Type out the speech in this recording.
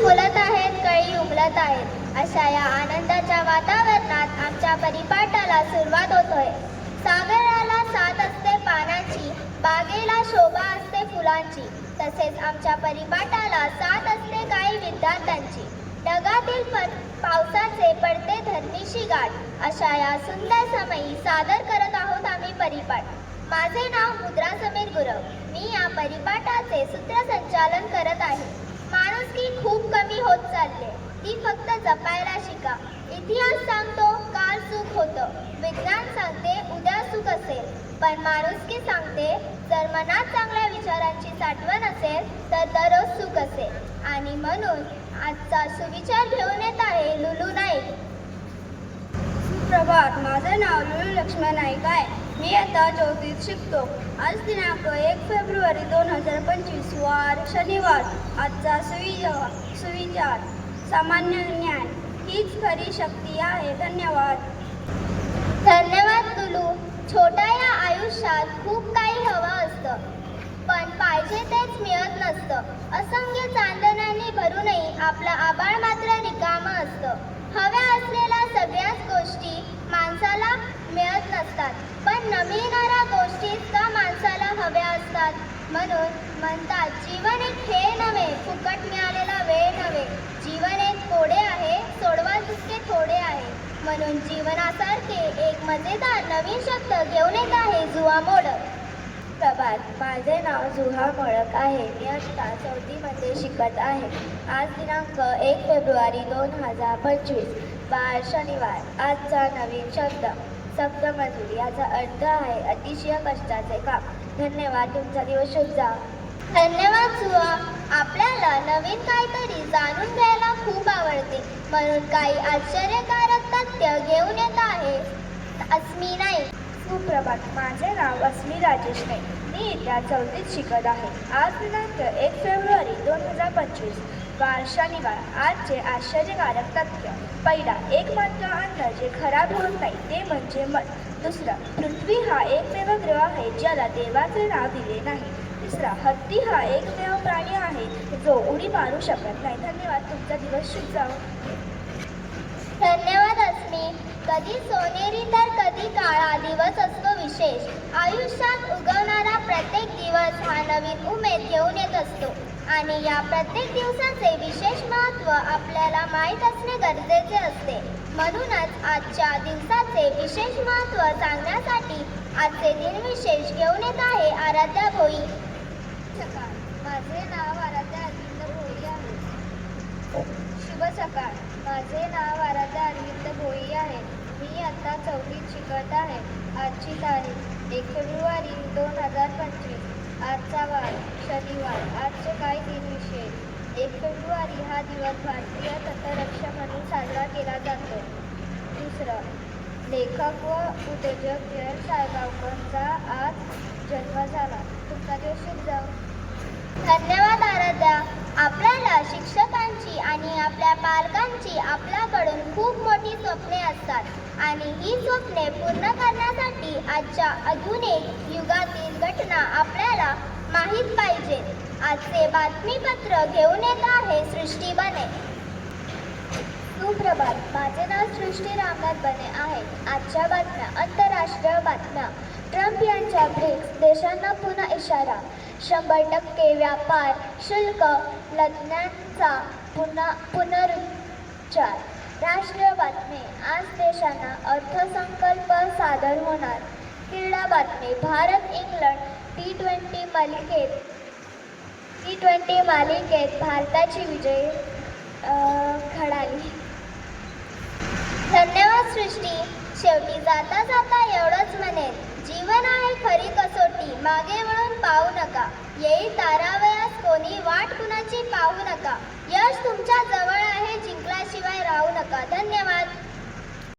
फुलत आहेत, कळी उमलत आहेत. अशा या आनंदाच्या वातावरणात आमच्या परिपाठाला सुरुवात होतोय. सागराला साथ असते पानांची, बागेला शोभा असते फुलांची. तसेच आमच्या परिपाठाला साथ असते काही विद्यार्थ्यांची. ढगातील पावसाचे पडते धरणीशी गाठ. अशा या सुंदर समयी सादर करत आहोत आम्ही परिपाठ. माझे नाव मुद्रा समीर गुरव. मी या परिपाठाचे सूत्रसंचालन करत आहे. माणुसकी खूप कमी होत चालले, ती फक्त जपायला शिका. इतिहास सांगतो काल सुख होतं, विज्ञान सांगते उद्या सुख असेल, पण माणुसकी सांगते जर मनात चांगल्या विचारांची साठवण असेल तर दररोज सुख असेल. आणि म्हणून आजचा सुविचार घेऊन येत आहे लुलू नाईक. सुप्रभात, माझे नाव लुलू लक्ष्मण नाईक आहे. मी आता 4थीत शिकतो. आज दिनांक 1 फेब्रुवारी 2025 वार शनिवार. आजचा सुविचार सामान्य ज्ञान हीच खरी शक्ती आहे. धन्यवाद. धन्यवाद लुलू. छोट्या या आयुष्यात खूप काही हवं असतं, पण पाहिजे तेच मिळत नसतं. असंख्य चांदण्यांनी भरूनही आपलं आभाळ मात्र रिकामं असतं. हव्या असलेल्या सगळ्याच गोष्टी माणसाला मिळत नसतात, पण न मिळणाऱ्या गोष्टीच का माणसाला हव्या असतात. म्हणून म्हणतात जीवन एक खेळ नव्हे, फुकट मिळालेला वेळ नव्हे. जीवन एक कोडे आहे, सोडवा तितके थोडे आहे. म्हणून जीवनासारखे एक मजेदार नवीन शब्द घेऊन येत आहे जुहा मोडक. प्रभात, माझे नाव जुहा मोडक आहे. मी आता 4थीमध्ये शिकत आहे. आज दिनांक 1 फेब्रुवारी 2025 वार शनिवार. आजचा नवीन शब्द सक्तमजुरी. याचा अर्थ आहे अतिशय कष्टाचे काम. धन्यवाद. तुमचा दिवस शुभ जाओ. धन्यवाद जुहा. आपल्याला नवीन काहीतरी जाणून घ्यायला खूप आवडते, म्हणून काही आश्चर्यकारक तथ्य घेऊन येत आहे अस्मी नाईक. सुप्रभात, माझे नाव अस्मी राजेश नाईक. मी इथल्या 4थीत शिकत आहे. आज दिनांक 1 फेब्रुवारी 2025 वार शनिवार. आजचे आश्चर्यकारक तथ्य. पहिला, एकमात्र अन्न जे खराब होत नाही ते म्हणजे मन. दुसरं, पृथ्वी हा एकमेव ग्रह आहे ज्याला देवाचे नाव दिले नाही. तिसरा, हत्ती हा एकमेव प्राणी आहे जो उडी मारू शकत नाही. धन्यवाद. तुमचा दिवस शुभ जाओ. धन्यवाद अस्मी. कधी सोनेरी तर कधी काळा दिवस असतो विशेष. आयुष्यात उगवणारा प्रत्येक दिवस हा नवीन उमेद घेऊन येत असतो आणि या प्रत्येक दिवसाचे विशेष महत्त्व आपल्याला माहीत असणे गरजेचे असते. म्हणूनच आजच्या दिवसाचे विशेष महत्त्व सांगण्यासाठी आजचे दिनविशेष घेऊन येत आहे आराध्या भोई. सकाळ, माझे नाव आराध्या अरविंद भोई आहे. शुभ सकाळ, माझे नाव आराध्या अरविंद भोई आहे. मी आता 4थीत शिकत आहे. आजची तारीख 1 फेब्रुवारी 2025. आजचा वार शनिवार. आजचे काही दिनविशेष. 1 फेब्रुवारी हा दिवस भारतीय तटरक्षक म्हणून साजरा केला जातो. दुसरं, लेखक व उद्योजक जयंत साळगावकरांचा आज जन्म झाला. तुमचा दिवस शुभ जाओ. धन्यवाद आराध्या. आपल्याला शिक्षकांची आणि आपल्या पालकांची आपल्याकडून खूप मोठी स्वप्ने असतात आणि ही स्वप्ने पूर्ण करण्यासाठी आजच्या आधुनिक युगातील घटना आपल्याला माहीत पाहिजेत. आजचे बातमीपत्र घेऊन येत आहे सृष्टी बने. सुप्रभात, माझे नाव सृष्टी रामनाथ बने आहे. आजच्या बातम्या. आंतरराष्ट्रीय बातम्या. ट्रम्प यांच्या ब्रिक्स देशांना पुन्हा इशारा. 100% व्यापार शुल्क लादण्याचा पुनरुच्चार. राष्ट्रीय बातमी. आज देशांना अर्थसंकल्प सादर होणार. क्रीडा बातमी. भारत इंग्लंड T20 मालिकेत भारताची विजयी घडाली. धन्यवाद सृष्टी. शेवटी जाता जाता एवढंच म्हणेल, जीवन आहे खरी कसोटी, मागे वळून पाहू नका. येईल तारावयास कोणी, वाट कुणाची पाहू नका. यश तुमच्या जवळ आहे, जिंकल्याशिवाय राहू नका. धन्यवाद.